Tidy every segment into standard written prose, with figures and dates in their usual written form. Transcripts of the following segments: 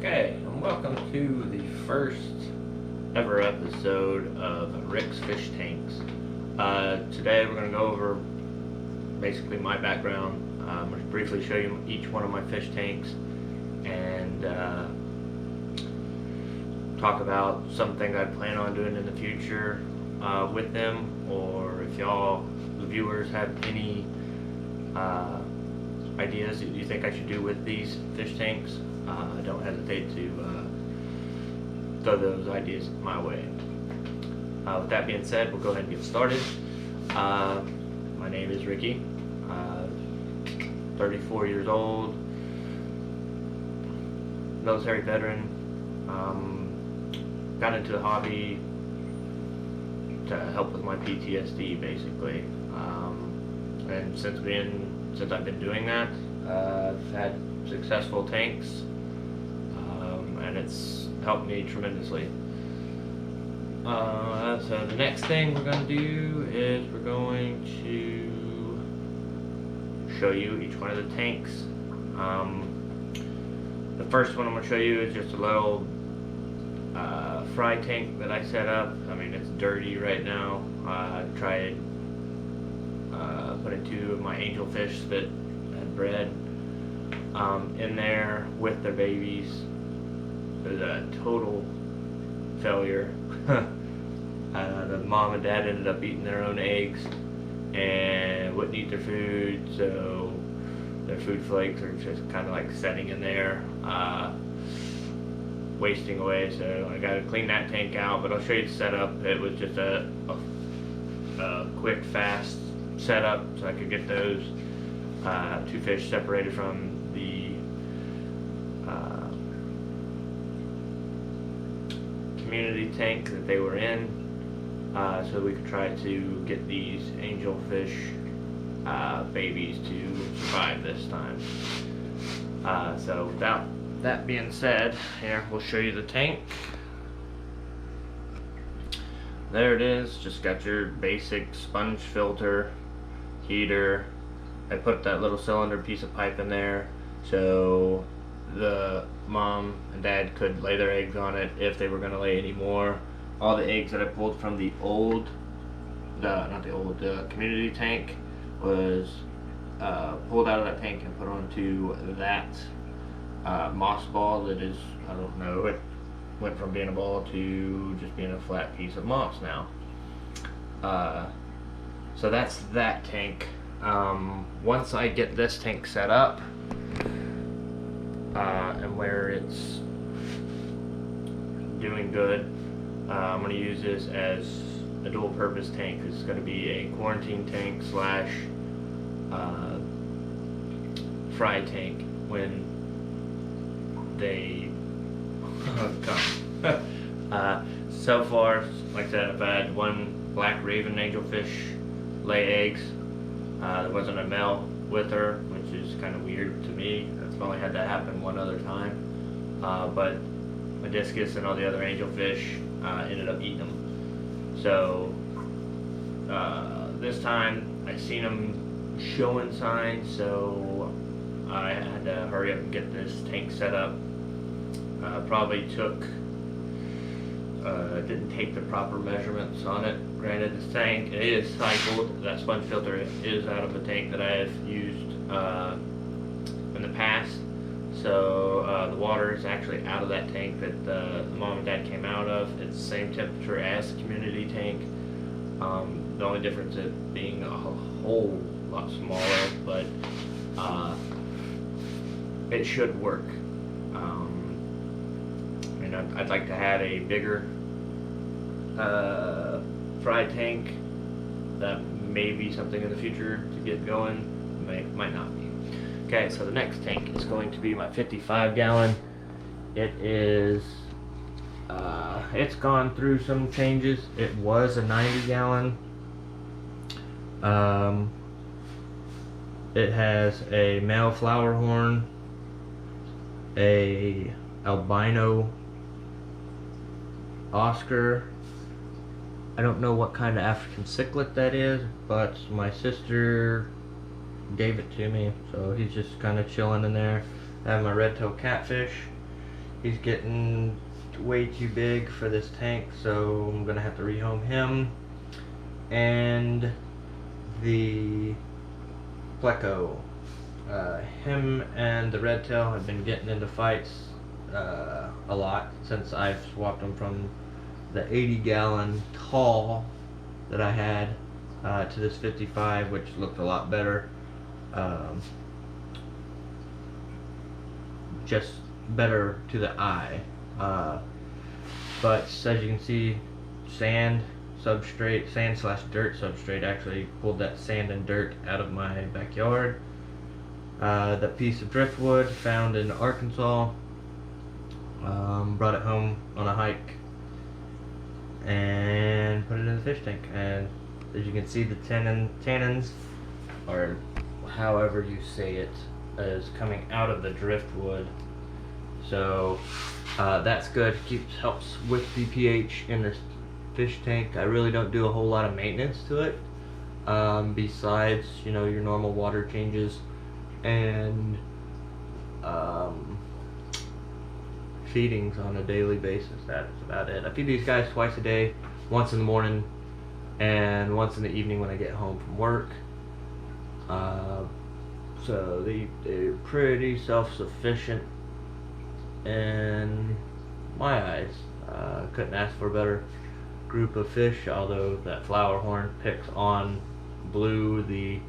Okay, and welcome to the first ever episode of Rick's Fish Tanks. Today we're going to go over basically my background. I'm going to briefly show you each one of my fish tanks and talk about something I plan on doing in the future with them, or if y'all, the viewers, have any ideas that you think I should do with these fish tanks. Don't hesitate to throw those ideas my way. With that being said, we'll go ahead and get started. My name is Ricky, 34 years old, military veteran. Got into the hobby to help with my PTSD, basically. And since I've been doing that, I've had successful tanks, and it's helped me tremendously. So the next thing we're going to do is we're going to show you each one of the tanks. The first one I'm going to show you is just a little fry tank that I set up. I mean, it's dirty right now. I tried putting two of my angelfish that had bred in there with their babies. It was a total failure. The mom and dad ended up eating their own eggs and wouldn't eat their food, so their food flakes are just kind of like setting in there, wasting away. So I got to clean that tank out, but I'll show you the setup. It was just a quick, fast setup, so I could get those two fish separated from the community tank that they were in, so we could try to get these angelfish babies to survive this time. So without that being said, here we'll show you the tank. There it is. Just got your basic sponge filter, heater. I put that little cylinder piece of pipe in there so the mom and dad could lay their eggs on it if they were going to lay any more. All the eggs that I pulled from the community tank was pulled out of that tank and put onto that moss ball that is, I don't know, it went from being a ball to just being a flat piece of moss now. So that's that tank. Once I get this tank set up and where it's doing good, I'm going to use this as a dual purpose tank. This is going to be a quarantine tank slash fry tank when they come. So far, like I said, I've had one black raven angelfish lay eggs. There wasn't a male with her, which is kind of weird to me. I've only had that happen one other time. But my discus and all the other angelfish ended up eating them. So this time I seen them showing signs, so I had to hurry up and get this tank set up. Probably took, didn't take the proper measurements on it. Granted, this tank, it is cycled. That sponge filter is out of a tank that I have used in the past. So the water is actually out of that tank that the mom and dad came out of. It's the same temperature as the community tank. The only difference is being a whole lot smaller, but it should work. And I'd like to have a bigger fry tank. That may be something in the future to get going. Might not be. Okay, so the next tank is going to be my 55-gallon. It is, it's gone through some changes. It was a 90-gallon. It has a male flower horn, a albino Oscar. I don't know what kind of African cichlid that is, but my sister gave it to me, so he's just kind of chilling in there. I have my red-tailed catfish, He's getting way too big for this tank, so I'm gonna have to rehome him. And the Pleco. Him and the Red Tail have been getting into fights a lot since I've swapped them from the 80-gallon tall that I had to this 55, which looked a lot better. Just better to the eye. But as you can see, sand slash dirt substrate actually pulled that sand and dirt out of my backyard. That piece of driftwood found in Arkansas, brought it home on a hike and put it in the fish tank. And as you can see, the tannins, or however you say it, is coming out of the driftwood. So that's good. Helps with the pH in this fish tank. I really don't do a whole lot of maintenance to it, besides your normal water changes and feedings on a daily basis. That's about it. I feed these guys twice a day, once in the morning and once in the evening when I get home from work. So they're pretty self-sufficient in my eyes. Couldn't ask for a better group of fish, although that flower horn picks on Blue, the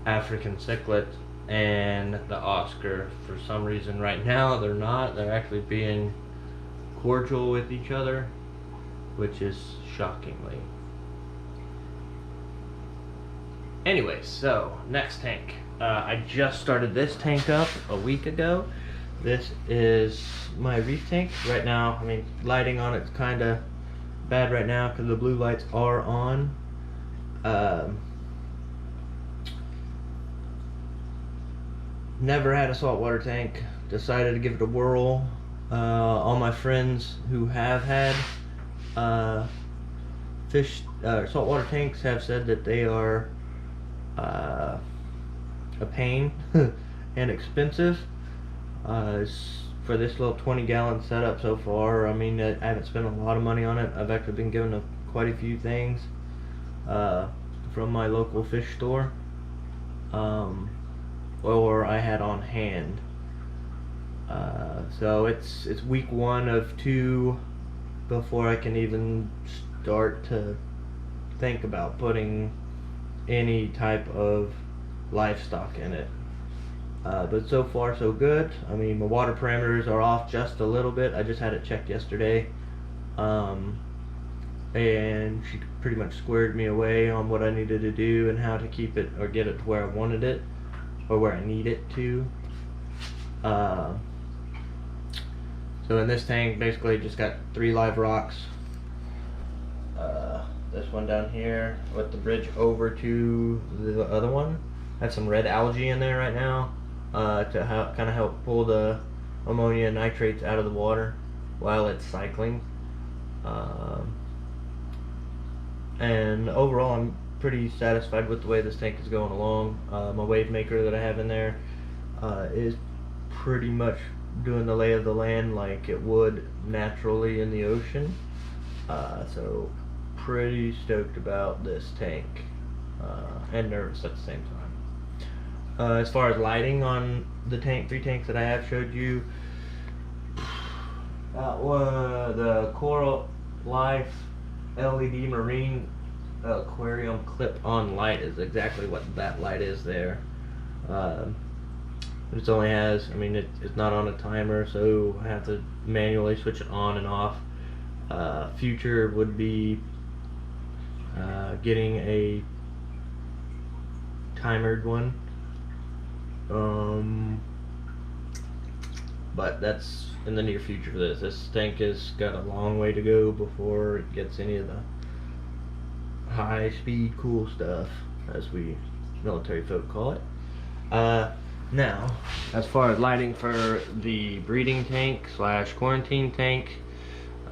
African cichlid, and the Oscar. For some reason right now they're not. They're actually being cordial with each other, which is shockingly. Anyway, so next tank. I just started this tank up a week ago. This is my reef tank. Right now, I mean, lighting on it's kind of bad right now because the blue lights are on. Never had a saltwater tank. Decided to give it a whirl. All my friends who have had saltwater tanks have said that they are a pain and expensive. For this little 20-gallon setup so far, I mean, I haven't spent a lot of money on it. I've actually been given quite a few things from my local fish store, or I had on hand. So it's week 1 of 2 before I can even start to think about putting any type of livestock in it. But so far so good. I mean, my water parameters are off just a little bit. I just had it checked yesterday, and she pretty much squared me away on what I needed to do and how to keep it or get it to where I wanted it or where I need it to. So in this tank, basically just got 3 live rocks. This one down here with the bridge over to the other one. Had some red algae in there right now to kind of help pull the ammonia and nitrates out of the water while it's cycling. And overall, I'm pretty satisfied with the way this tank is going along. My wave maker that I have in there is pretty much doing the lay of the land like it would naturally in the ocean. So pretty stoked about this tank, and nervous at the same time. As far as lighting on the 3 tanks that I have showed you, the Coral Life LED Marine aquarium clip-on light is exactly what that light is there. It only has, I mean, it's not on a timer, so I have to manually switch it on and off. Future would be getting a timered one, but that's in the near future. This tank has got a long way to go before it gets any of the high-speed cool stuff, as we military folk call it. Now, as far as lighting for the breeding tank slash quarantine tank,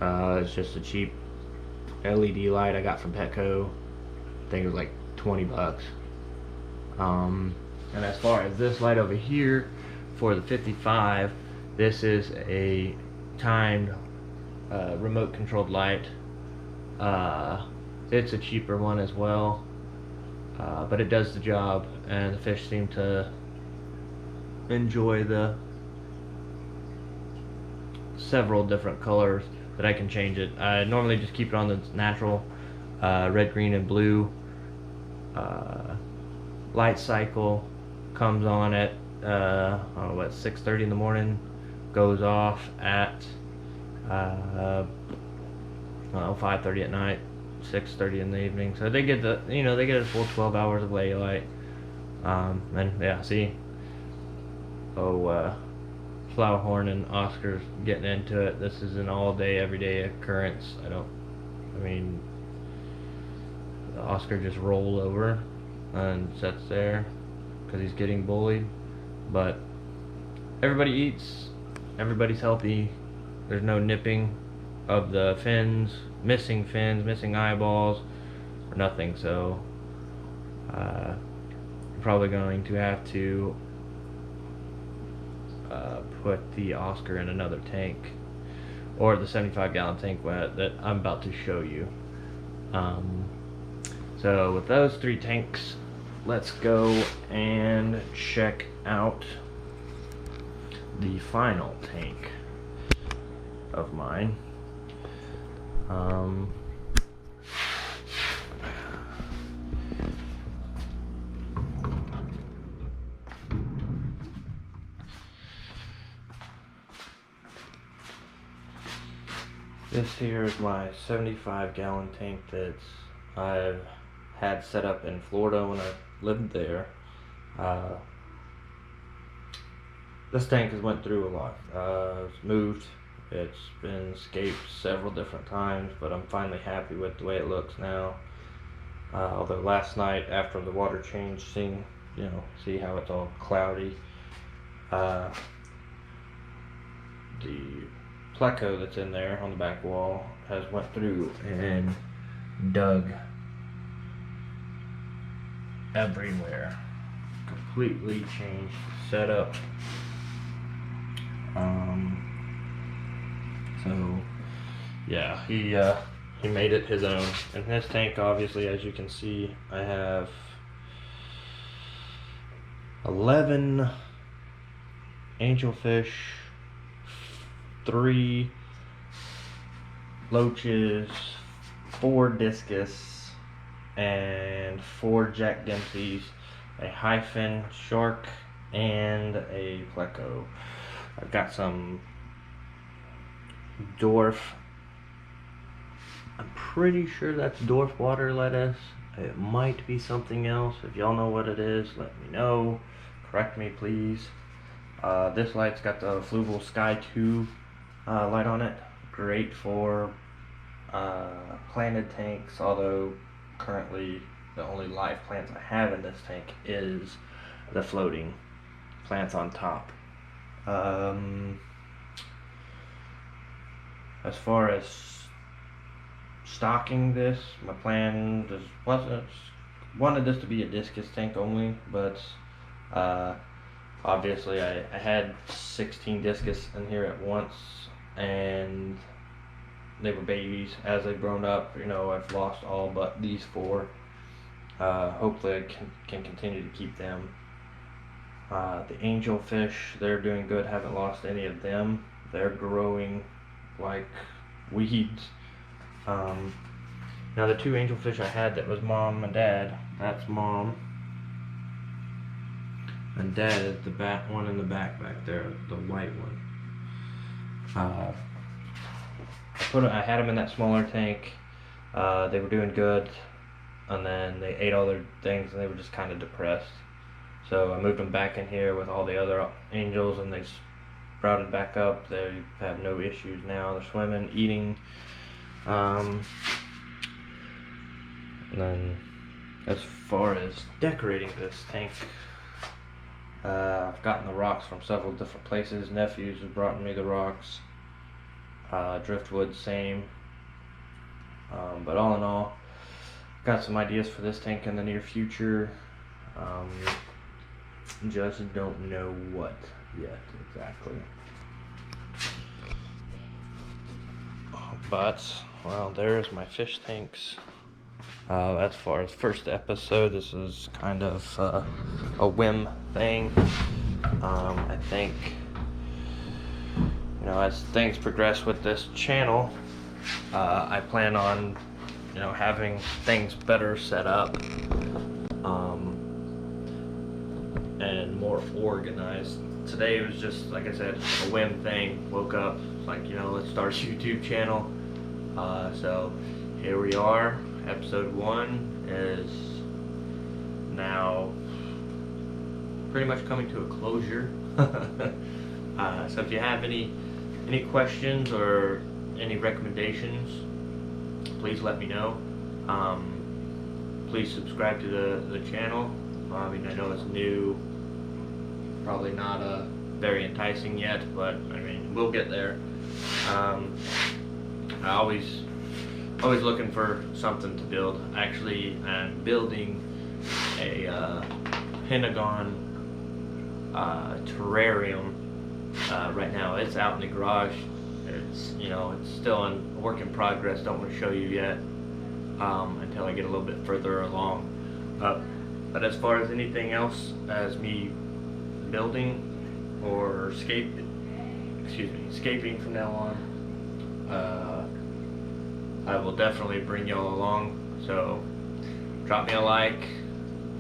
it's just a cheap LED light I got from Petco. I think it was like 20 bucks. And as far as this light over here for the 55, this is a timed remote controlled light. It's a cheaper one as well, but it does the job, and the fish seem to enjoy the several different colors that I can change it. I normally just keep it on the natural red, green, and blue. Light cycle comes on at 6:30 in the morning, goes off at 5:30 at night, 6:30 in the evening. So they get they get a full 12 hours of daylight. And yeah, see, Flowerhorn and Oscar's getting into it. This is an all-day, everyday occurrence. Oscar just rolled over and sits there because he's getting bullied. But everybody eats, everybody's healthy. There's no nipping of the fins, missing eyeballs, or nothing. So I'm probably going to have to put the Oscar in another tank, or the 75-gallon tank that I'm about to show you. So with those 3 tanks, let's go and check out the final tank of mine. This here is my 75-gallon tank that I've had set up in Florida when I lived there. This tank has went through a lot. It's moved. It's been scaped several different times, but I'm finally happy with the way it looks now. Although last night after the water change, see how it's all cloudy. The pleco that's in there on the back wall has went through and dug everywhere. Completely changed the setup. So yeah, he made it his own. In this tank, obviously, as you can see, I have 11 angelfish, 3 loaches, 4 discus, and 4 Jack Dempseys, a hyphen shark, and a pleco. I've got some dwarf. I'm pretty sure that's dwarf water lettuce. It might be something else. If y'all know what it is, let me know. Correct me, please. This light's got the Fluval Sky 2 light on it. Great for planted tanks, although currently the only live plants I have in this tank is the floating plants on top. As far as stocking this, my plan wanted this to be a discus tank only, but obviously I had 16 discus in here at once, and they were babies. As they've grown up, I've lost all but these 4. Hopefully I can continue to keep them. The angelfish, they're doing good. Haven't lost any of them. They're growing like weeds. Now the 2 angelfish I had, that was mom and dad. That's mom, and dad is the one in the back there, the white one. I had them in that smaller tank. They were doing good, and then they ate all their things and they were just kind of depressed. So I moved them back in here with all the other angels, and they sprouted back up. They have no issues now. They're swimming, eating. And then as far as decorating this tank, I've gotten the rocks from several different places. Nephews have brought me the rocks. Driftwood, same. But all in all, got some ideas for this tank in the near future. Just don't know what yet exactly. But, well, there's my fish tanks. As far as first episode, this is kind of a whim thing. I think, as things progress with this channel, I plan on, having things better set up, and more organized. Today was just, like I said, a whim thing. Woke up, like, let's start a YouTube channel. So here we are. Episode 1 is now pretty much coming to a closure. So if you have any questions or any recommendations, please let me know. Please subscribe to the channel. I mean, I know it's new, probably not very enticing yet, but I mean, we'll get there. I always looking for something to build. Actually, I'm building a Pentagon terrarium right now. It's out in the garage. It's it's still in work in progress. Don't want to show you yet until I get a little bit further along. But as far as anything else, as me building or escaping from now on, I will definitely bring y'all along. So drop me a like,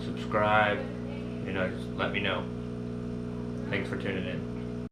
subscribe, just let me know. Thanks for tuning in.